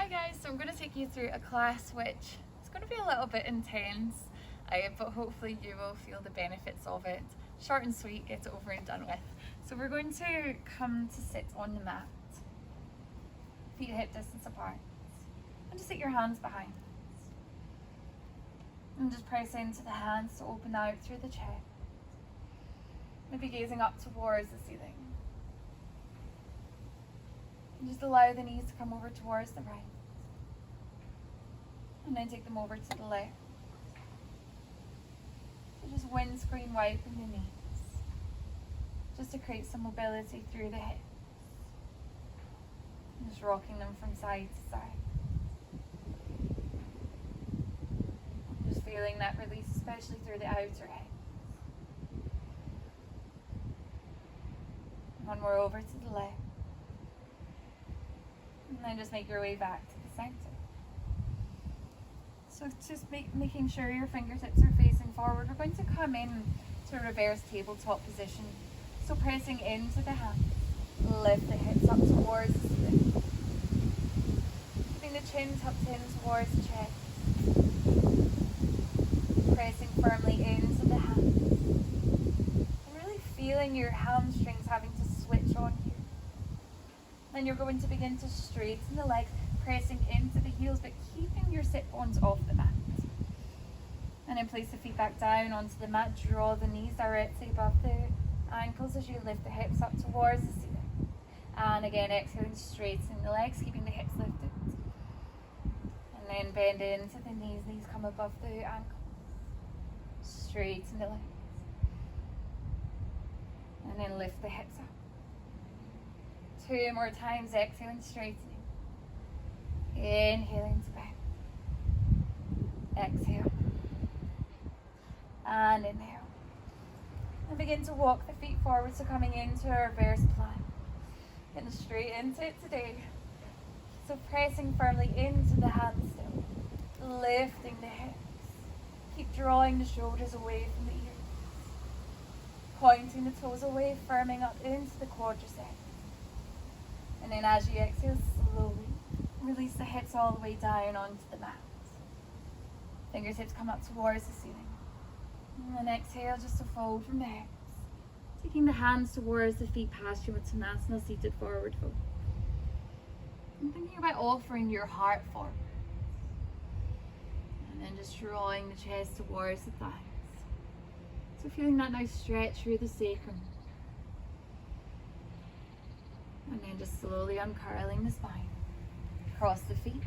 Hi guys, so I'm going to take you through a class which is going to be a little bit intense, but hopefully you will feel the benefits of it. Short and sweet, get it over and done with. So we're going to come to sit on the mat, feet hip distance apart, and just sit your hands behind. And just press into the hands to open out through the chest. Maybe gazing up towards the ceiling. And just allow the knees to come over towards the right. And then take them over to the left. So just windscreen wiping the knees. Just to create some mobility through the hips. And just rocking them from side to side. Just feeling that release, especially through the outer hips. One more over to the left. And then just make your way back to the center. So just making sure your fingertips are facing forward. We're going to come in to a reverse tabletop position. So pressing into the hands, lift the hips up towards the ceiling. Keeping the chin tucked in towards the chest. Pressing firmly into the hands. And really feeling your hamstrings having to switch on here. Then you're going to begin to straighten the legs, pressing into the heels, but keeping your sit bones off the mat. And then place the feet back down onto the mat. Draw the knees directly above the ankles as you lift the hips up towards the ceiling. And again, exhaling, straightening the legs, keeping the hips lifted. And then bend into the knees. Knees come above the ankles. Straighten the legs. And then lift the hips up. 2 more times, exhaling, straightening. Inhaling to bend. Exhale. And inhale. And begin to walk the feet forward, so coming into a reverse plank. Getting straight into it today. So pressing firmly into the hands still. Lifting the hips. Keep drawing the shoulders away from the ears. Pointing the toes away, firming up into the quadriceps. And then as you exhale, slowly release the hips all the way down onto the mat. Fingertips come up towards the ceiling. And then exhale just to fold from the hips. Taking the hands towards the feet past you with Uttanasana, seated forward fold. And thinking about offering your heart forward. And then just drawing the chest towards the thighs. So feeling that nice stretch through the sacrum. And then just slowly uncurling the spine. Cross the feet,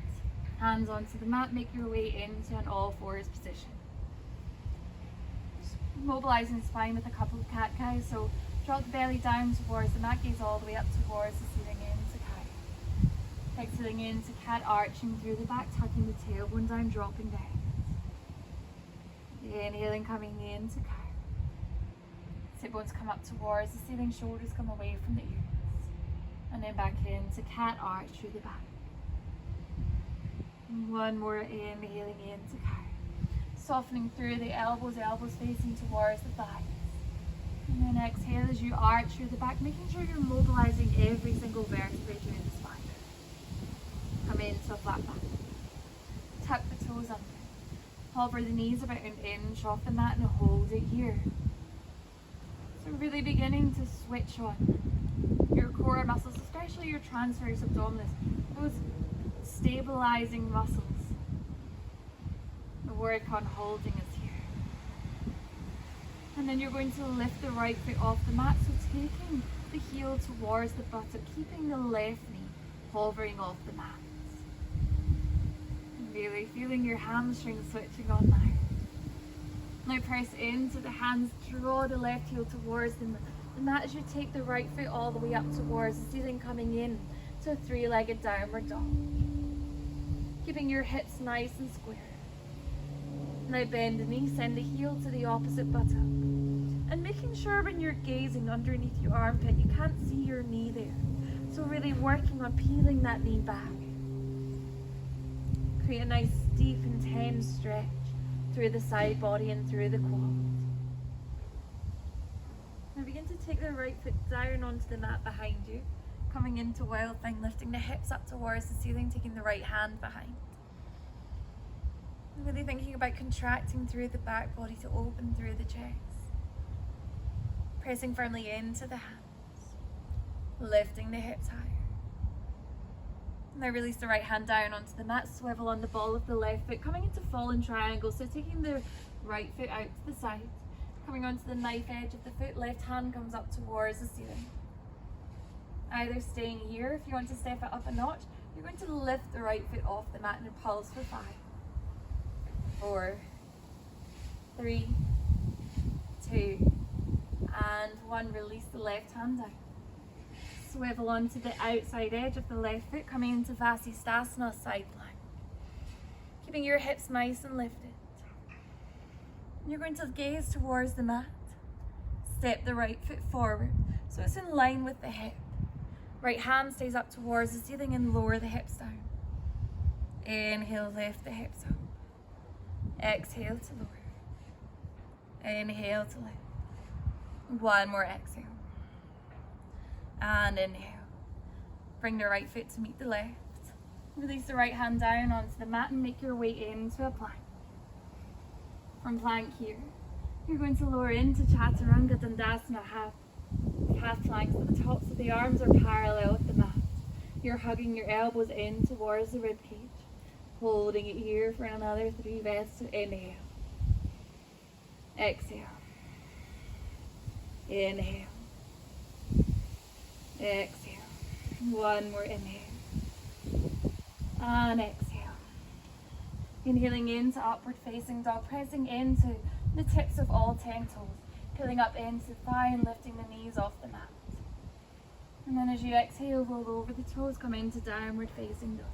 hands onto the mat, make your way into an all fours position. Just mobilizing the spine with a couple of cat cows. So drop the belly down towards the mat, gaze all the way up towards the ceiling into cow. Exhaling into cat, arching through the back, tucking the tailbone down, dropping down. Inhaling, coming into cow. Sit bones come up towards the ceiling, shoulders come away from the ears. And then back into cat, arch through the back. And one more, inhaling into cow. Softening through the elbows facing towards the thighs. And then exhale as you arch through the back, making sure you're mobilizing every single vertebrae during the spine. Come into a flat back. Tuck the toes under. Hover the knees about an inch off the mat and hold it here. So really beginning to switch on your core muscles, especially your transverse abdominis, those stabilizing muscles. The work on holding is here. And then you're going to lift the right foot off the mat, so taking the heel towards the buttock, keeping the left knee hovering off the mat. And really feeling your hamstrings switching on now. Now press into the hands, draw the left heel towards the mat as you take the right foot all the way up towards the ceiling, coming in to a 3-legged downward dog. Keeping your hips nice and square. Now bend the knee, send the heel to the opposite buttock. And making sure when you're gazing underneath your armpit, you can't see your knee there. So really working on peeling that knee back. Create a nice, deep, intense stretch through the side body and through the quad. Now begin to take the right foot down onto the mat behind you. Coming into Wild Thing, lifting the hips up towards the ceiling, taking the right hand behind. Really thinking about contracting through the back body to open through the chest. Pressing firmly into the hands. Lifting the hips higher. Now release the right hand down onto the mat, swivel on the ball of the left foot, coming into fallen triangle. So taking the right foot out to the side, coming onto the knife edge of the foot, left hand comes up towards the ceiling. Either staying here, if you want to step it up a notch, you're going to lift the right foot off the mat and pulse for 5, 4, 3, 2, and 1. Release the left hand down. Swivel onto the outside edge of the left foot, coming into Vasisthasana, side plank. Keeping your hips nice and lifted. You're going to gaze towards the mat. Step the right foot forward so it's in line with the hip. Right hand stays up towards the ceiling and lower the hips down. Inhale, lift the hips up. Exhale to lower. Inhale to lift. 1 more exhale. And inhale. Bring the right foot to meet the left. Release the right hand down onto the mat and make your way into a plank. From plank here, you're going to lower into Chaturanga Dandasana, half planks at the tops of the arms are parallel with the mat. You're hugging your elbows in towards the ribcage, holding it here for another 3 breaths. So inhale. Exhale. Inhale. Exhale. 1 more inhale. And exhale. Inhaling into upward facing dog, pressing into the tips of all 10 toes. Pulling up into thigh and lifting the knees off the mat. And then as you exhale, roll over the toes, come into downward facing dog.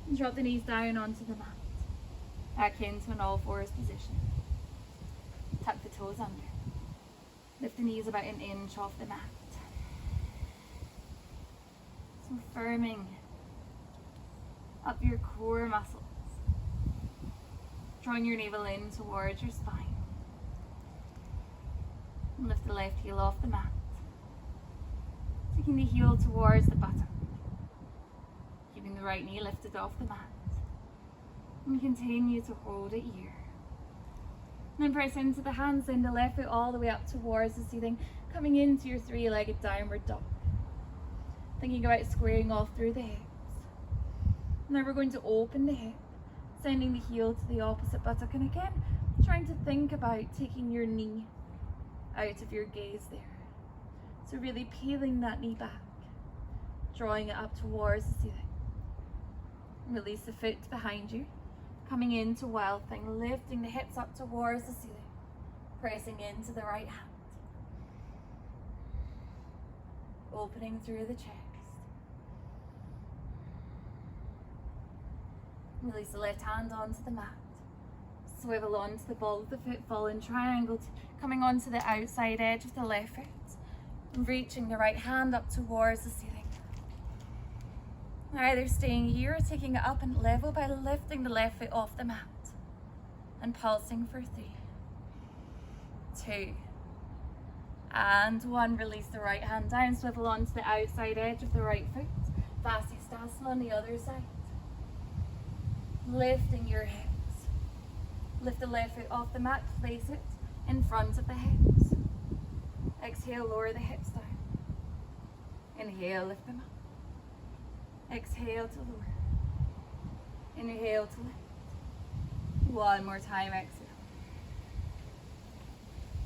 And drop the knees down onto the mat. Back into an all fours position. Tuck the toes under. Lift the knees about 1 inch off the mat. So firming up your core muscles. Drawing your navel in towards your spine. And lift the left heel off the mat. Taking the heel towards the buttock. Keeping the right knee lifted off the mat. And continue to hold it here. And then press into the hands, send the left foot all the way up towards the ceiling, coming into your 3-legged downward dog. Thinking about squaring off through the hips. Now we're going to open the hip, sending the heel to the opposite buttock, and again, trying to think about taking your knee out of your gaze there. So really peeling that knee back, drawing it up towards the ceiling. Release the foot behind you, coming into Wild Thing, lifting the hips up towards the ceiling, pressing into the right hand. Opening through the chest. Release the left hand onto the mat. Swivel onto the ball of the foot, fallen triangle, coming onto the outside edge of the left foot. And reaching the right hand up towards the ceiling. Either staying here or taking it up and level by lifting the left foot off the mat. And pulsing for 3, 2, and 1. Release the right hand down, swivel onto the outside edge of the right foot. Vasisthasana on the other side. Lifting your hips. Lift the left foot off the mat, place it in front of the hips. Exhale, lower the hips down. Inhale, lift them up. Exhale to lower. Inhale to lift. 1 more time, exhale.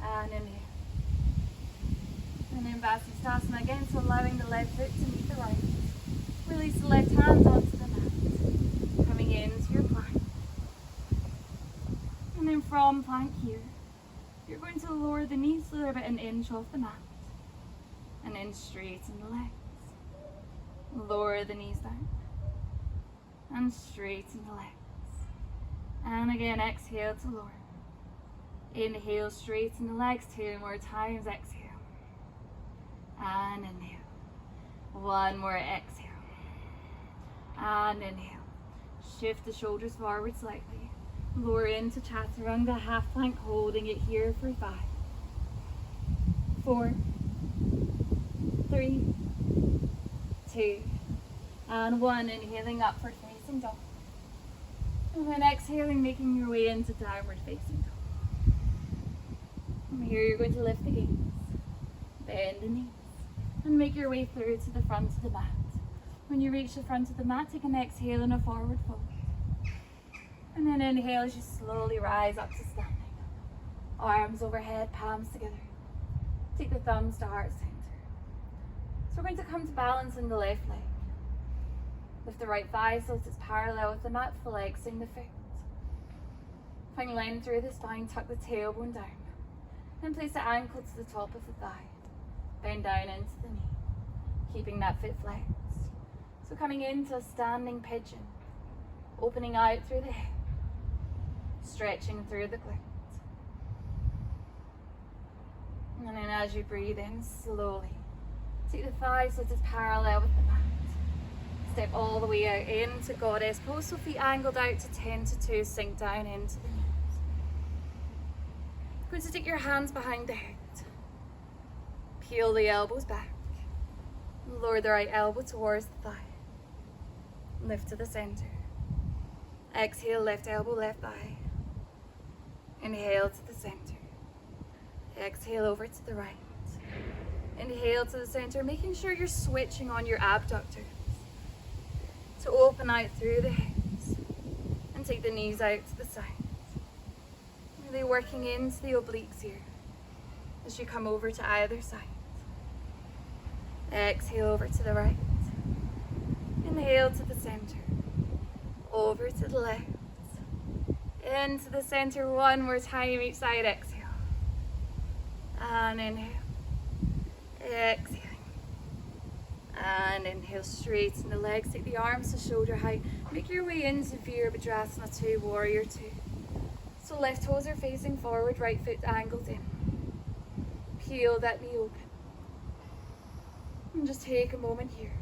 And inhale. And then Vasisthasana again, so allowing the left foot to meet the right. Release the left hand onto the mat. Coming into your plank. And then from plank here, you're going to lower the knees so they're about 1 inch off the mat. And then straighten the legs. Lower the knees down. And straighten the legs. And again, exhale to lower. Inhale, straighten the legs 2 more times, exhale. And inhale. 1 more exhale. And inhale. Shift the shoulders forward slightly. Lower into Chaturanga, half plank, holding it here for 5, 4, 3, 2, and 1. Inhaling upward facing dog. And then exhaling, making your way into downward facing dog. From here, you're going to lift the gaze, bend the knees, and make your way through to the front of the mat. When you reach the front of the mat, take an exhale and a forward fold. And then inhale as you slowly rise up to standing. Arms overhead, palms together. Take the thumbs to heart center. So we're going to come to balance in the left leg. Lift the right thigh so it's parallel with the mat, flexing the foot. Find length through the spine, tuck the tailbone down. Then place the ankle to the top of the thigh. Bend down into the knee, keeping that foot flexed. So coming into a standing pigeon, opening out through the hip, stretching through the glutes. And then as you breathe in, slowly take the thighs so it's parallel with the mat. Step all the way out into goddess pose, so feet angled out to 10 to 2, sink down into the knees. Going to take your hands behind the head. Peel the elbows back. Lower the right elbow towards the thigh. Lift to the center. Exhale, left elbow, left thigh. Inhale to the center. Exhale over to the right. Inhale to the center, making sure you're switching on your abductors. To open out through the hips. And take the knees out to the sides. Really working into the obliques here as you come over to either side. Exhale over to the right. Inhale to the center. Over to the left. Into the center one more time each side. Exhale. And inhale. Exhale. And inhale, straighten the legs. Take the arms to shoulder height. Make your way into Virabhadrasana 2, Warrior 2. So left toes are facing forward, right foot angled in. Peel that knee open. And just take a moment here.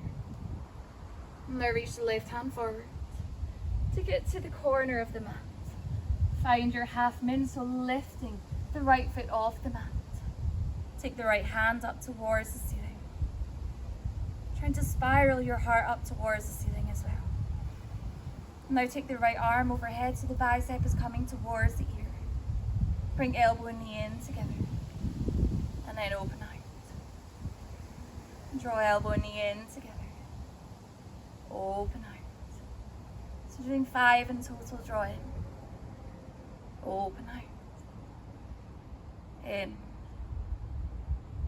Now reach the left hand forward to get to the corner of the mat. Find your half min, so lifting the right foot off the mat. Take the right hand up towards the ceiling. Trying to spiral your heart up towards the ceiling as well. Now take the right arm overhead so the bicep is coming towards the ear. Bring elbow and knee in together. And then open out. Draw elbow and knee in together. Open out. So doing 5 in total, draw in. Open out. In.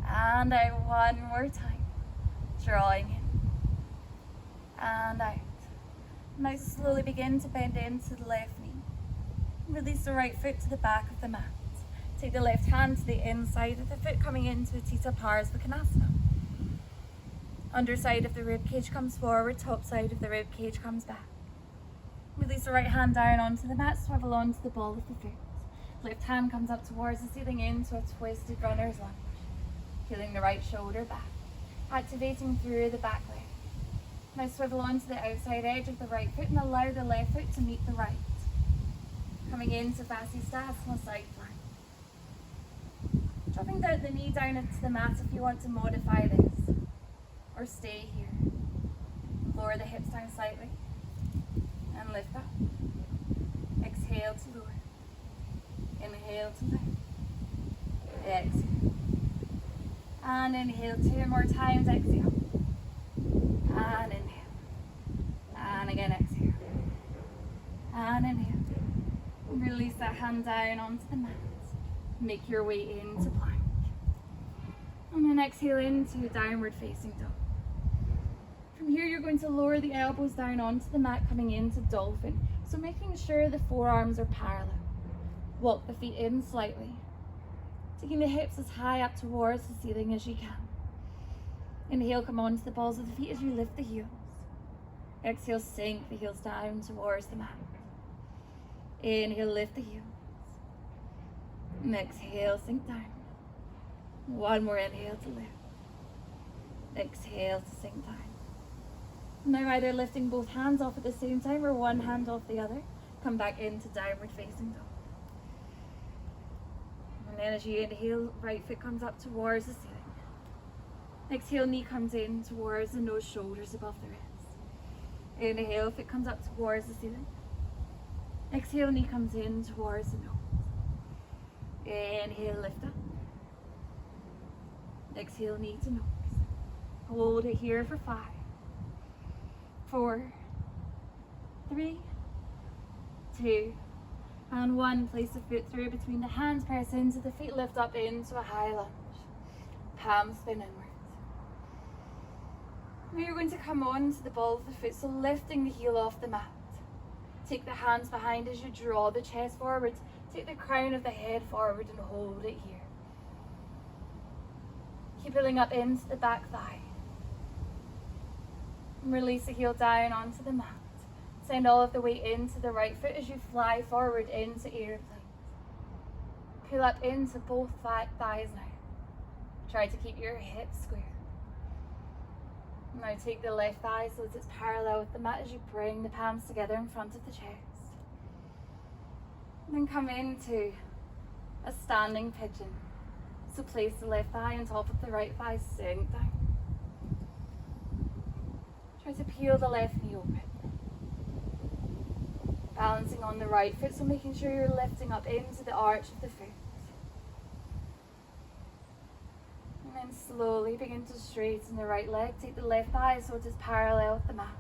And out one more time. Drawing in. And out. Now slowly begin to bend into the left knee. Release the right foot to the back of the mat. Take the left hand to the inside of the foot, coming into Theta Parasvakonasana. Underside of the rib cage comes forward, top side of the rib cage comes back. Release the right hand down onto the mat, swivel onto the ball of the foot. Left hand comes up towards the ceiling into a twisted runner's lunge. Peeling the right shoulder back. Activating through the back leg. Now swivel onto the outside edge of the right foot and allow the left foot to meet the right. Coming into Vasisthasana, side plank. Dropping the knee down into the mat if you want to modify this. Or stay here. Lower the hips down slightly. And lift up. Exhale to lower. Inhale to lift. Exhale. And inhale 2 more times. Exhale. And inhale. And again exhale. And inhale. Release that hand down onto the mat. Make your way into plank. And then exhale into downward facing dog. From here you're going to lower the elbows down onto the mat, coming into dolphin. So making sure the forearms are parallel. Walk the feet in slightly. Taking the hips as high up towards the ceiling as you can. Inhale, come onto the balls of the feet as you lift the heels. Exhale, sink the heels down towards the mat. Inhale, lift the heels. And exhale, sink down. One more inhale to lift. Exhale to sink down. Now either lifting both hands off at the same time or one hand off the other. Come back into downward facing dog. And then as you inhale, right foot comes up towards the ceiling. Exhale, knee comes in towards the nose, shoulders above the wrist. Inhale, foot comes up towards the ceiling. Exhale, knee comes in towards the nose. Inhale, lift up. Exhale, knee to nose. Hold it here for 5, 4, 3, 2, and 1. Place the foot through between the hands, press into the feet, lift up into a high lunge. Palms spin inwards. Now you're going to come on to the ball of the foot, so lifting the heel off the mat. Take the hands behind as you draw the chest forward. Take the crown of the head forward and hold it here. Keep pulling up into the back thigh. And release the heel down onto the mat. Send all of the weight into the right foot as you fly forward into airplane. Pull up into both thighs now. Try to keep your hips square. Now take the left thigh so that it's parallel with the mat as you bring the palms together in front of the chest. And then come into a standing pigeon. So place the left thigh on top of the right thigh, sink down. Try to peel the left knee open. Balancing on the right foot, so making sure you're lifting up into the arch of the foot. And then slowly begin to straighten the right leg. Take the left thigh so it is parallel with the mat.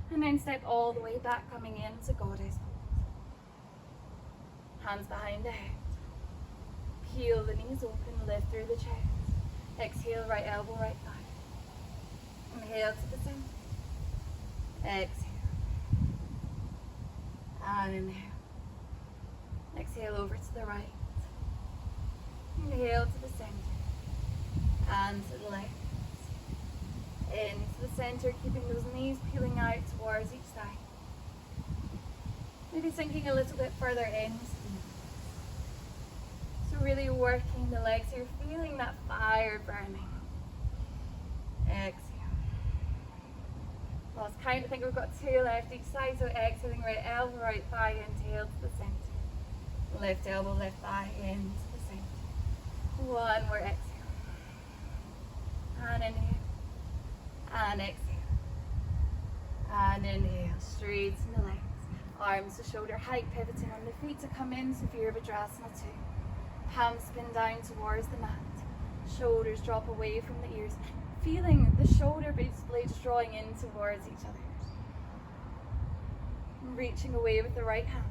And then step all the way back, coming into goddess pose. Hands behind the head. Peel the knees open, lift through the chest. Exhale, right elbow, right thigh. Inhale to the center. Exhale. And inhale. Exhale over to the right. Inhale to the center. And to the left. Into the center, keeping those knees peeling out towards each side. Maybe sinking a little bit further in. So really working the legs here, feeling that fire burning. Exhale. Last count, I think we've got 2 left each side, so exhaling right elbow, right thigh, inhale to the center. Left elbow, left thigh, into the center. 1 more exhale. And inhale. And exhale. And inhale. Straighten the legs. Arms to shoulder height, pivoting on the feet to come in to Virabhadrasana 2. Palms spin down towards the mat. Shoulders drop away from the ears. Feeling the shoulder blades drawing in towards each other. Reaching away with the right hand.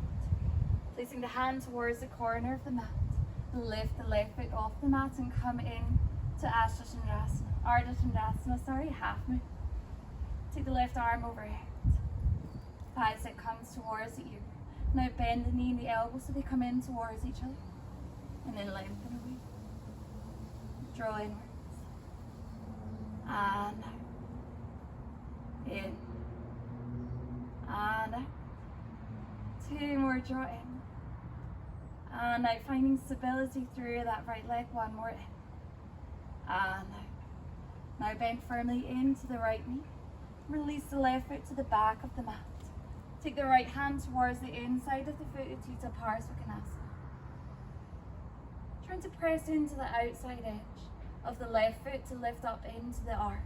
Placing the hand towards the corner of the mat. Lift the left foot off the mat and come in to Ardha Chandrasana, half moon. Take the left arm overhead. Bicep comes towards the ear. Now bend the knee and the elbow so they come in towards each other. And then lengthen away. Draw inwards. And out. In. And out. 2 more, draw in. And out, finding stability through that right leg. 1 more in. And out. Now bend firmly into the right knee. Release the left foot to the back of the mat. Take the right hand towards the inside of the foot, Utthita Parsvakonasana. Trying to press into the outside edge of the left foot to lift up into the arch.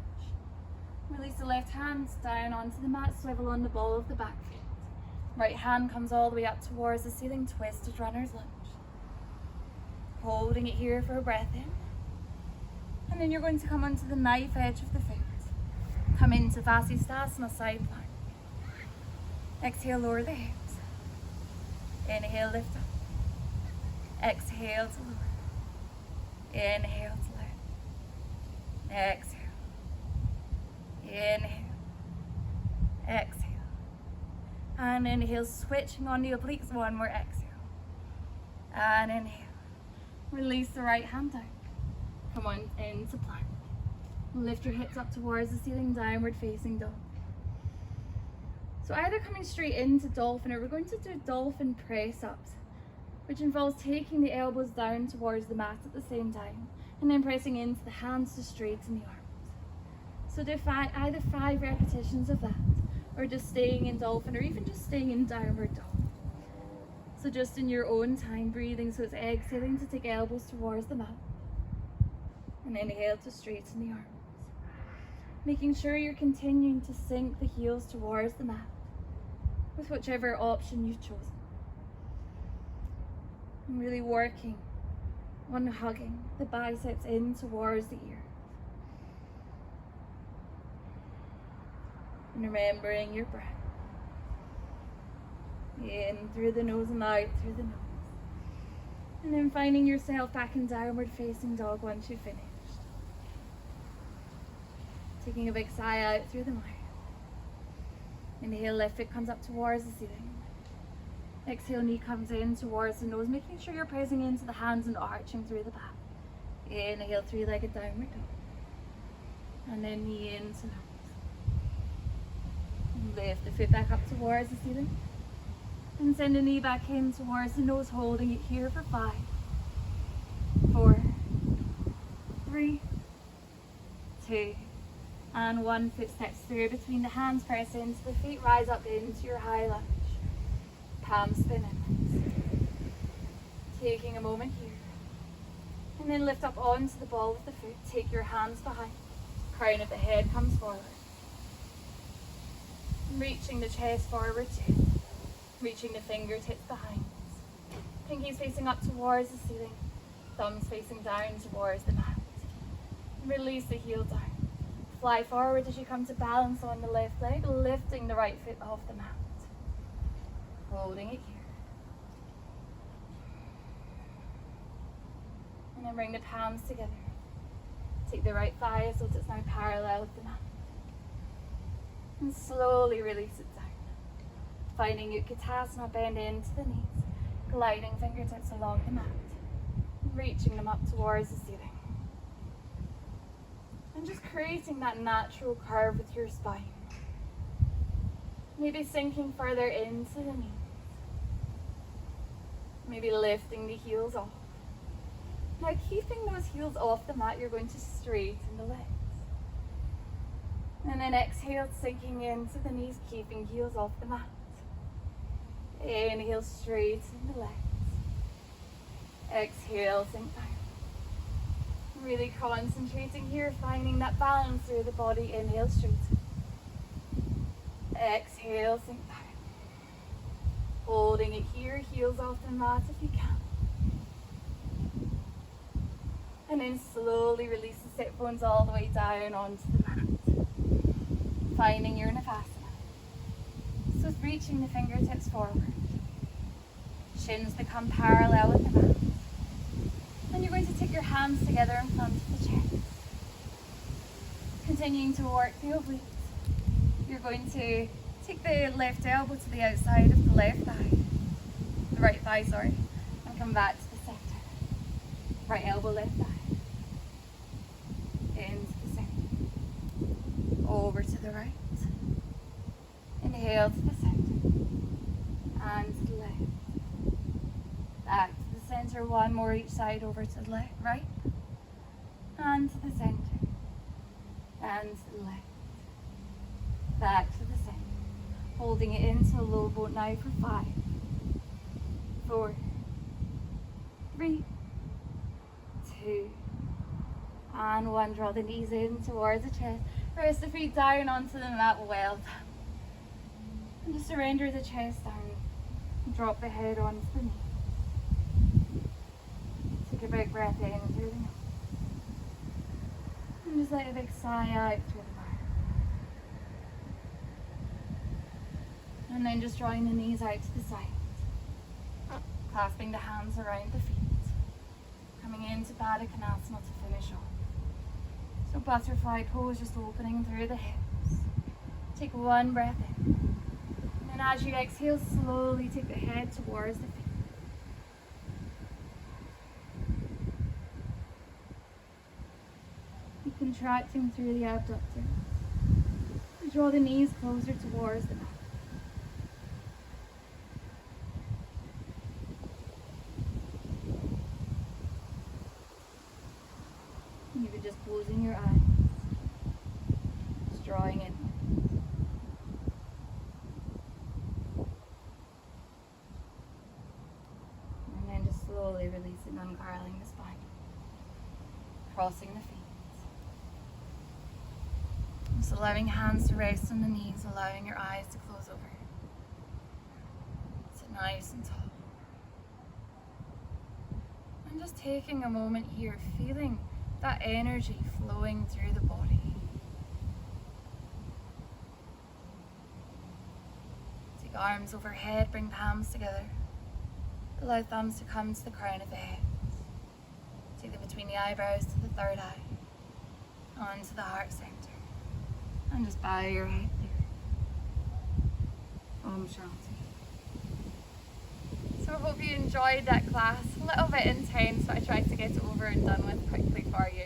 Release the left hand down onto the mat, swivel on the ball of the back foot. Right hand comes all the way up towards the ceiling, twisted runner's lunge. Holding it here for a breath in. And then you're going to come onto the knife edge of the foot. Come into Vasisthasana, side plank. Exhale, lower the hips. Inhale, lift up. Exhale to lower. Inhale to lift. Exhale. Inhale. Exhale. And inhale, switching on the obliques. 1 more exhale. And inhale. Release the right hand down. Come on into plank. Lift your hips up towards the ceiling, downward facing dog. So either coming straight into dolphin, or we're going to do dolphin press ups, which involves taking the elbows down towards the mat at the same time, and then pressing into the hands to straighten the arms. So do either 5 repetitions of that, or just staying in dolphin, or even just staying in downward dog. So just in your own time, breathing, so it's exhaling to take elbows towards the mat, and inhale to straighten the arms. making sure you're continuing to sink the heels towards the mat with whichever option you've chosen. And really working on hugging the biceps in towards the ears. And remembering your breath. In through the nose and out through the nose. And then finding yourself back in downward facing dog once you've finished. Taking a big sigh out through the mouth. Inhale, left foot comes up towards the ceiling. Exhale, knee comes in towards the nose, making sure you're pressing into the hands and arching through the back. Inhale, three-legged downward dog. And then knee into nose. Lift the foot back up towards the ceiling. And send the knee back in towards the nose, holding it here for 5, 4, 3, 2, and 1. Foot steps through between the hands, press into the feet, rise up into your high lunge. Palms spin inwards. Taking a moment here. And then lift up onto the ball with the foot. Take your hands behind. Crown of the head comes forward. Reaching the chest forward too. Reaching the fingertips behind. Pinkies facing up towards the ceiling. Thumbs facing down towards the mat. Release the heel down. Fly forward as you come to balance on the left leg, lifting the right foot off the mat. Holding it here. And then bring the palms together. Take the right thigh so it's now parallel with the mat. And slowly release it down. Finding Utkatasana, bend into the knees. Gliding fingertips along the mat. Reaching them up towards the ceiling. And just creating that natural curve with your spine. Maybe sinking further into the knees. Maybe lifting the heels off. Now keeping those heels off the mat, you're going to straighten the legs. And then exhale, sinking into the knees, keeping heels off the mat. Inhale, straighten the legs. Exhale, sink down. Really concentrating here, finding that balance through the body. Inhale, straighten. Exhale, sink down. Holding it here, heels off the mat if you can. And then slowly release the sit bones all the way down onto the mat. Finding your Navasana. So it's reaching the fingertips forward. Shins become parallel with the mat. And you're going to take your hands together in front of the chest. Continuing to work the obliques. You're going to take the left elbow to the outside of the left thigh. The right thigh, sorry. And come back to the center. Right elbow, left thigh. Into the center. Over to the right. Inhale to the center. And to the left. Back to the center. One more each side. Over to the left, right. And to the center. And to the left. Back to the center. Holding it into a low boat now for 5, 4, 3, 2, and 1. Draw the knees in towards the chest. Press the feet down onto the mat. Well done. And just surrender the chest down. Drop the head onto the knees. Take a big breath in through the nose. And just let a big sigh out through the mouth. And then just drawing the knees out to the sides. Clasping the hands around the feet. Coming into Baddha Konasana to finish off. So butterfly pose, just opening through the hips. Take one breath in. And as you exhale, slowly take the head towards the feet. Keep contracting through the abductors. Draw the knees closer towards the mat. Maybe just closing your eyes. Just drawing in. And then just slowly releasing, uncurling the spine. Crossing the feet. Just allowing hands to rest on the knees, allowing your eyes to close over. Sit nice and tall. And just taking a moment here, feeling that energy flowing through the body. Take arms overhead, bring palms together. Allow thumbs to come to the crown of the head. Take them between the eyebrows to the third eye, onto the heart center. And just bow your head there. Om Shanti. So I hope you enjoyed that class. A little bit intense, but I tried to get it over and done with quickly for you.